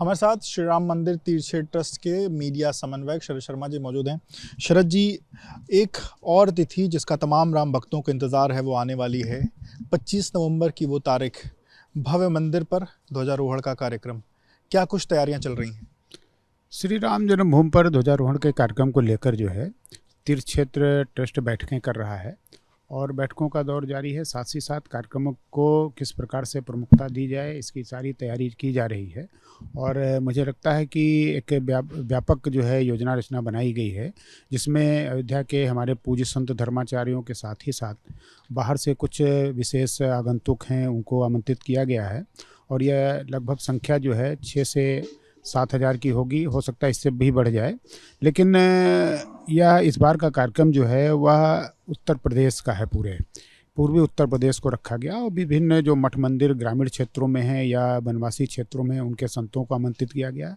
हमारे साथ श्री राम मंदिर तीर्थ क्षेत्र ट्रस्ट के मीडिया समन्वयक शरद शर्मा जी मौजूद हैं। शरद जी, एक और तिथि जिसका तमाम राम भक्तों को इंतज़ार है वो आने वाली है। 25 नवंबर की वो तारीख, भव्य मंदिर पर ध्वजारोहण का कार्यक्रम, क्या कुछ तैयारियां चल रही हैं? श्री राम जन्मभूमि पर ध्वजारोहण के कार्यक्रम को लेकर जो है तीर्थ क्षेत्र ट्रस्ट बैठकें कर रहा है और बैठकों का दौर जारी है। साथ ही साथ कार्यक्रमों को किस प्रकार से प्रमुखता दी जाए, इसकी सारी तैयारी की जा रही है। और मुझे लगता है कि एक व्यापक जो है योजना रचना बनाई गई है, जिसमें अयोध्या के हमारे पूज्य संत धर्माचार्यों के साथ ही साथ बाहर से कुछ विशेष आगंतुक हैं, उनको आमंत्रित किया गया है। और यह लगभग संख्या जो है 6 से 7,000 की होगी, हो सकता है इससे भी बढ़ जाए। लेकिन यह इस बार का कार्यक्रम जो है वह उत्तर प्रदेश का है, पूर्वी उत्तर प्रदेश को रखा गया और विभिन्न जो मठ मंदिर ग्रामीण क्षेत्रों में हैं या वनवासी क्षेत्रों में उनके संतों को आमंत्रित किया गया।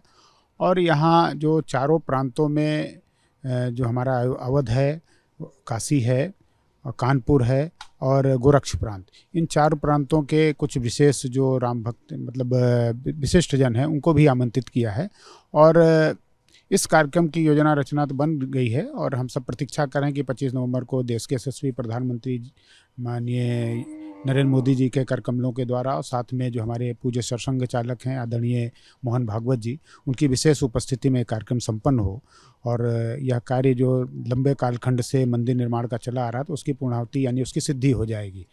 और यहाँ जो चारों प्रांतों में जो हमारा अवध है, काशी है, कानपुर है और गोरक्ष प्रांत, इन 4 प्रांतों के कुछ विशेष जो राम भक्त मतलब विशिष्ट जन हैं उनको भी आमंत्रित किया है। और इस कार्यक्रम की योजना रचना तो बन गई है और हम सब प्रतीक्षा करें कि 25 नवंबर को देश के यशस्वी प्रधानमंत्री माननीय नरेंद्र मोदी जी के कर कमलों के द्वारा और साथ में जो हमारे पूज्य सरसंघ चालक हैं आदरणीय मोहन भागवत जी, उनकी विशेष उपस्थिति में कार्यक्रम संपन्न हो। और यह कार्य जो लंबे कालखंड से मंदिर निर्माण का चला आ रहा था उसकी पूर्णाहुति यानी उसकी सिद्धि हो जाएगी।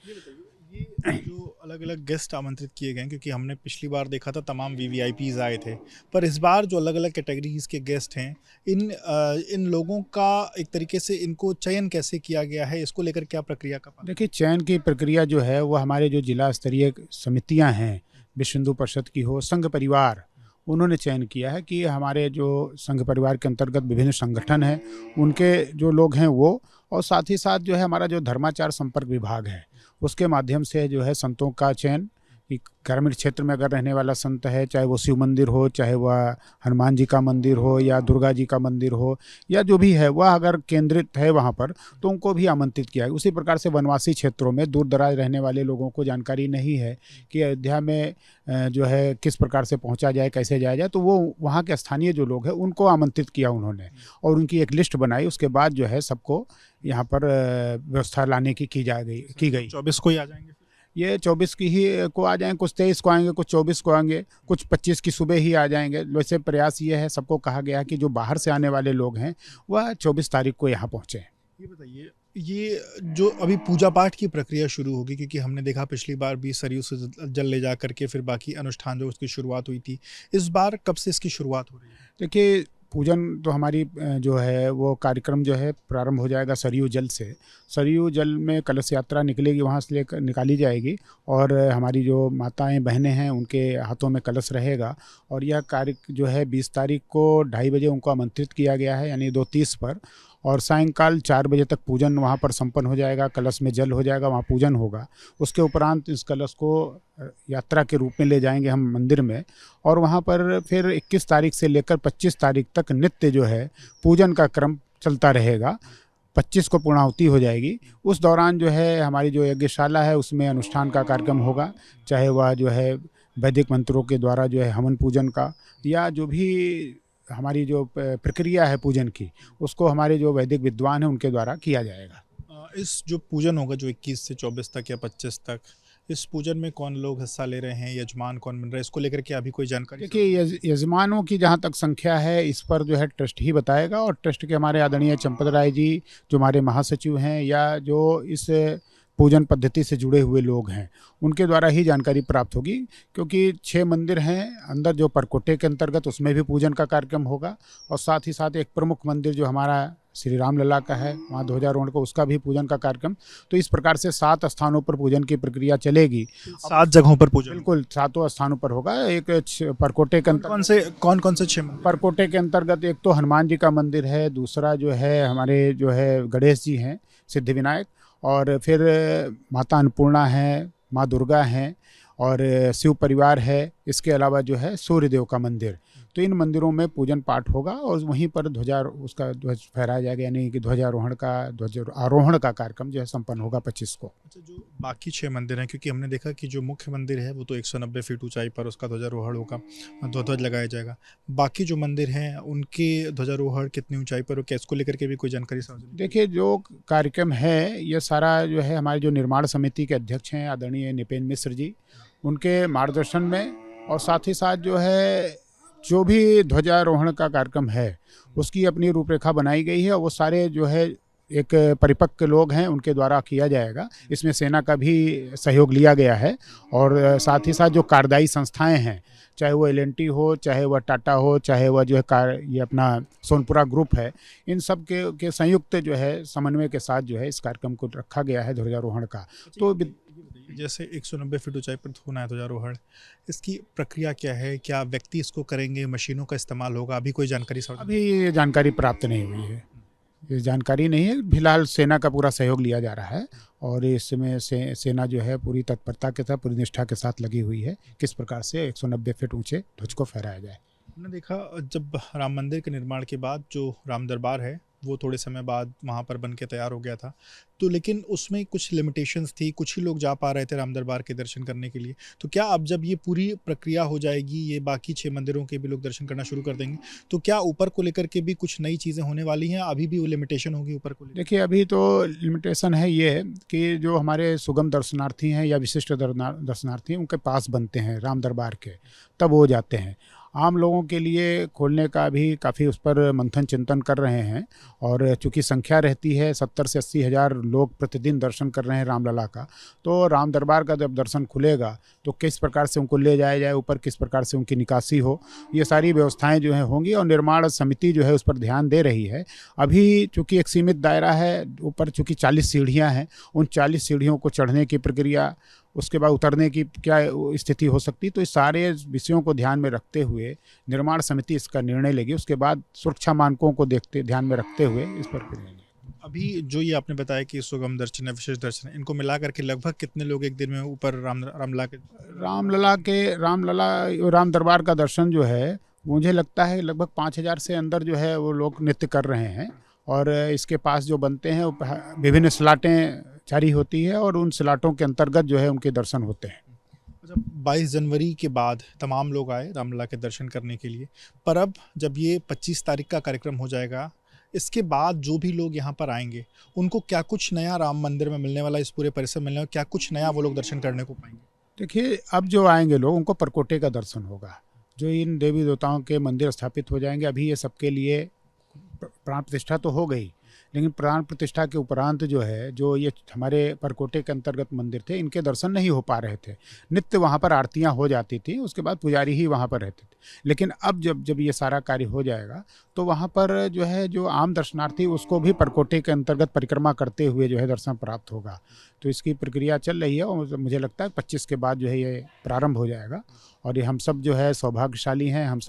ये जो अलग अलग गेस्ट आमंत्रित किए गए, क्योंकि हमने पिछली बार देखा था तमाम वीवीआईपीज आए थे, पर इस बार जो अलग अलग कैटेगरीज के गेस्ट हैं, इन लोगों का एक तरीके से इनको चयन कैसे किया गया है, इसको लेकर क्या प्रक्रिया का पालन? देखिए, चयन की प्रक्रिया जो है वो हमारे जो जिला स्तरीय समितियां हैं, विश्व हिंदू परिषद की हो, संघ परिवार, उन्होंने चयन किया है कि हमारे जो संघ परिवार के अंतर्गत विभिन्न संगठन हैं उनके जो लोग हैं वो, और साथ ही साथ जो है हमारा जो धर्माचार संपर्क विभाग है उसके माध्यम से जो है संतों का चयन, कि ग्रामीण क्षेत्र में अगर रहने वाला संत है, चाहे वो शिव मंदिर हो, चाहे वह हनुमान जी का मंदिर हो या दुर्गा जी का मंदिर हो या जो भी है वह अगर केंद्रित है वहाँ पर, तो उनको भी आमंत्रित किया है। उसी प्रकार से वनवासी क्षेत्रों में दूर दराज रहने वाले लोगों को जानकारी नहीं है कि अयोध्या में जो है किस प्रकार से पहुँचा जाए, कैसे जाया जाए, तो वो वहाँ के स्थानीय जो लोग हैं उनको आमंत्रित किया उन्होंने और उनकी एक लिस्ट बनाई। उसके बाद जो है सबको यहाँ पर व्यवस्था लाने की की गई। 24 को ही आ जाएंगे? ये 24 की ही को आ जाएंगे, कुछ 23 को आएंगे, कुछ 24 को आएंगे, कुछ 25 की सुबह ही आ जाएंगे। वैसे प्रयास ये है, सबको कहा गया है कि जो बाहर से आने वाले लोग हैं वह 24 तारीख को यहाँ पहुँचे। ये बताइए, ये जो अभी पूजा पाठ की प्रक्रिया शुरू होगी, क्योंकि हमने देखा पिछली बार भी सरयू से जल ले जा करके फिर बाकी अनुष्ठान जो उसकी शुरुआत हुई थी, इस बार कब से इसकी शुरुआत हो रही है? देखिए, पूजन तो हमारी जो है वो कार्यक्रम जो है प्रारंभ हो जाएगा सरयू जल से। सरयू जल में कलश यात्रा निकलेगी, वहाँ से लेकर निकाली जाएगी और हमारी जो माताएं बहनें हैं उनके हाथों में कलश रहेगा। और यह कार्य जो है 20 तारीख को 2:30 बजे उनको आमंत्रित किया गया है, यानी 2:30 पर, और सायंकाल 4 बजे तक पूजन वहाँ पर संपन्न हो जाएगा। कलश में जल हो जाएगा, वहाँ पूजन होगा। उसके उपरांत इस कलश को यात्रा के रूप में ले जाएंगे हम मंदिर में और वहाँ पर फिर 21 तारीख से लेकर 25 तारीख तक नित्य जो है पूजन का क्रम चलता रहेगा। 25 को पूर्णाहुति हो जाएगी। उस दौरान जो है हमारी जो यज्ञशाला है उसमें अनुष्ठान का कार्यक्रम होगा, चाहे वह जो है वैदिक मंत्रों के द्वारा जो है हवन पूजन का, या जो भी हमारी जो प्रक्रिया है पूजन की उसको हमारे जो वैदिक विद्वान हैं उनके द्वारा किया जाएगा। इस जो पूजन होगा जो 21 से 24 तक या 25 तक, इस पूजन में कौन लोग हिस्सा ले रहे हैं, यजमान कौन बन रहे हैं, इसको लेकर के अभी कोई जानकारी? देखिए, यजमानों की जहाँ तक संख्या है इस पर जो है ट्रस्ट ही बताएगा और ट्रस्ट के हमारे आदरणीय चंपत राय जी जो हमारे महासचिव हैं या जो इस पूजन पद्धति से जुड़े हुए लोग हैं उनके द्वारा ही जानकारी प्राप्त होगी। क्योंकि 6 मंदिर हैं अंदर जो परकोटे के अंतर्गत, उसमें भी पूजन का कार्यक्रम होगा और साथ ही साथ एक प्रमुख मंदिर जो हमारा श्री राम लला का है, वहाँ ध्वजारोहण को उसका भी पूजन का कार्यक्रम। तो इस प्रकार से 7 स्थानों पर पूजन की प्रक्रिया चलेगी। 7 जगहों पर पूजन? बिल्कुल, 7 स्थानों पर होगा। एक परकोटे के अंतर्गत कौन से 6 परकोटे के अंतर्गत एक तो हनुमान जी का मंदिर है, दूसरा जो है हमारे जो है गणेश जी हैं सिद्धिविनायक, और फिर माता अन्नपूर्णा है, माँ दुर्गा हैं और शिव परिवार है। इसके अलावा जो है सूर्यदेव का मंदिर। तो इन मंदिरों में पूजन पाठ होगा और वहीं पर ध्वज फहराया जाएगा, यानी कि ध्वजारोहण का कार्यक्रम जो है संपन्न होगा 25 को। अच्छा, जो बाकी 6 मंदिर हैं, क्योंकि हमने देखा कि जो मुख्य मंदिर है वो तो 190 फीट ऊंचाई पर उसका ध्वजारोहण होगा, ध्वज लगाया जाएगा। बाकी जो मंदिर हैं उनके ध्वजारोहण कितनी ऊंचाई पर हो, क्या इसको लेकर के भी कोई जानकारी सार्वजनिक? देखिए, जो कार्यक्रम है ये सारा जो है हमारे जो निर्माण समिति के अध्यक्ष हैं आदरणीय निपेन मिश्र जी, उनके मार्गदर्शन में, और साथ ही साथ जो है जो भी ध्वजारोहण का कार्यक्रम है उसकी अपनी रूपरेखा बनाई गई है और वो सारे जो है एक परिपक्व लोग हैं उनके द्वारा किया जाएगा। इसमें सेना का भी सहयोग लिया गया है और साथ ही साथ जो कार्यदायी संस्थाएं हैं, चाहे वो एल&टी हो, चाहे वह टाटा हो, चाहे वह जो है ये अपना सोनपुरा ग्रुप है, इन सब के संयुक्त जो है समन्वय के साथ जो है इस कार्यक्रम को रखा गया है ध्वजारोहण का। तो जैसे 190 फीट ऊंचाई पर होना है ध्वजारोहण, इसकी प्रक्रिया क्या है? क्या व्यक्ति इसको करेंगे, मशीनों का इस्तेमाल होगा? अभी कोई जानकारी अभी ये जानकारी प्राप्त नहीं हुई है, ये जानकारी नहीं है। फिलहाल सेना का पूरा सहयोग लिया जा रहा है और इसमें सेना जो है पूरी तत्परता के साथ, पूरी निष्ठा के साथ लगी हुई है किस प्रकार से 190 फीट ऊंचे ध्वज को फहराया जाए। हमने देखा जब राम मंदिर के निर्माण के बाद जो राम दरबार है वो थोड़े समय बाद वहाँ पर बन के तैयार हो गया था, तो लेकिन उसमें कुछ लिमिटेशंस थी, कुछ ही लोग जा पा रहे थे राम दरबार के दर्शन करने के लिए। तो क्या अब जब ये पूरी प्रक्रिया हो जाएगी, ये बाकी 6 मंदिरों के भी लोग दर्शन करना शुरू कर देंगे, तो क्या ऊपर को लेकर के भी कुछ नई चीज़ें होने वाली हैं? अभी भी वो लिमिटेशन होगी ऊपर को लेकर? देखिए, अभी तो लिमिटेशन है ये कि जो हमारे सुगम दर्शनार्थी हैं या विशिष्ट दर्शनार्थी उनके पास बनते हैं राम दरबार के, तब वो जाते हैं। आम लोगों के लिए खोलने का भी काफ़ी उस पर मंथन चिंतन कर रहे हैं और चूँकि संख्या रहती है 70 से 80 हज़ार लोग प्रतिदिन दर्शन कर रहे हैं रामलला का, तो राम दरबार का जब दर्शन खुलेगा तो किस प्रकार से उनको ले जाया जाए ऊपर, किस प्रकार से उनकी निकासी हो, ये सारी व्यवस्थाएं जो हैं होंगी और निर्माण समिति जो है उस पर ध्यान दे रही है। अभी चूँकि एक सीमित दायरा है, ऊपर चूँकि 40 सीढ़ियाँ हैं, उन 40 सीढ़ियों को चढ़ने की प्रक्रिया, उसके बाद उतरने की क्या स्थिति हो सकती, तो इस सारे विषयों को ध्यान में रखते हुए निर्माण समिति इसका निर्णय लेगी। उसके बाद सुरक्षा मानकों को ध्यान में रखते हुए इस पर अभी जो ये आपने बताया कि सुगम दर्शन है, विशेष दर्शन है, इनको मिला करके लगभग कितने लोग एक दिन में ऊपर राम दरबार का दर्शन जो है मुझे लगता है लगभग 5000 से अंदर जो है वो लोग नृत्य कर रहे हैं और इसके पास जो बनते हैं विभिन्न स्लाटें जारी होती है और उन स्लाटों के अंतर्गत जो है उनके दर्शन होते हैं। जब 22 जनवरी के बाद तमाम लोग आए रामलला के दर्शन करने के लिए, पर अब जब ये 25 तारीख का कार्यक्रम हो जाएगा, इसके बाद जो भी लोग यहाँ पर आएंगे उनको क्या कुछ नया राम मंदिर में मिलने वाला, इस पूरे परिसर में मिलने वाला, क्या कुछ नया वो लोग दर्शन करने को पाएंगे? देखिए, अब जो आएंगे लोग उनको परकोटे का दर्शन होगा, जो इन देवी देवताओं के मंदिर स्थापित हो जाएंगे। अभी ये सबके लिए प्राण प्रतिष्ठा तो हो गई, लेकिन प्राण प्रतिष्ठा के उपरांत जो है, जो ये हमारे परकोटे के अंतर्गत मंदिर थे, इनके दर्शन नहीं हो पा रहे थे। नित्य वहाँ पर आरतियाँ हो जाती थी, उसके बाद पुजारी ही वहाँ पर रहते थे। लेकिन अब जब ये सारा कार्य हो जाएगा तो वहाँ पर जो है जो आम दर्शनार्थी उसको भी परकोटे के अंतर्गत परिक्रमा करते हुए जो है दर्शन प्राप्त होगा। तो इसकी प्रक्रिया चल रही है और मुझे लगता है 25 के बाद जो है ये प्रारंभ हो जाएगा और ये हम सब जो है सौभाग्यशाली हैं, हम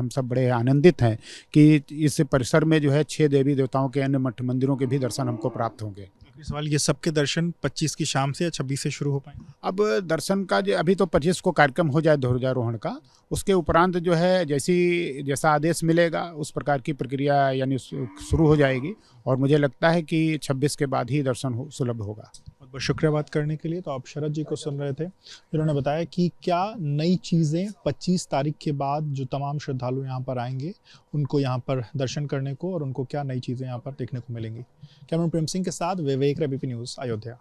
सब बड़े आनंदित हैं कि इस परिसर में जो है 6 देवी देवताओं के अन्य मठ मंदिरों के भी दर्शन हमको प्राप्त होंगे। सवाल, ये सबके दर्शन 25 की शाम से या 26 से शुरू हो पाएंगे? अब दर्शन का जो अभी तो 25 को कार्यक्रम हो जाए ध्वजारोहण का, उसके उपरांत जो है जैसा आदेश मिलेगा उस प्रकार की प्रक्रिया यानी शुरू हो जाएगी और मुझे लगता है कि 26 के बाद ही दर्शन सुलभ होगा। बहुत बहुत शुक्रिया बात करने के लिए। तो आप शरद जी को सुन रहे थे, जिन्होंने बताया कि क्या नई चीज़ें 25 तारीख के बाद जो तमाम श्रद्धालु यहाँ पर आएंगे उनको यहाँ पर दर्शन करने को और उनको क्या नई चीज़ें यहाँ पर देखने को मिलेंगी। कैमरा प्रेम सिंह के साथ विवेक, एबीपी न्यूज़, अयोध्या।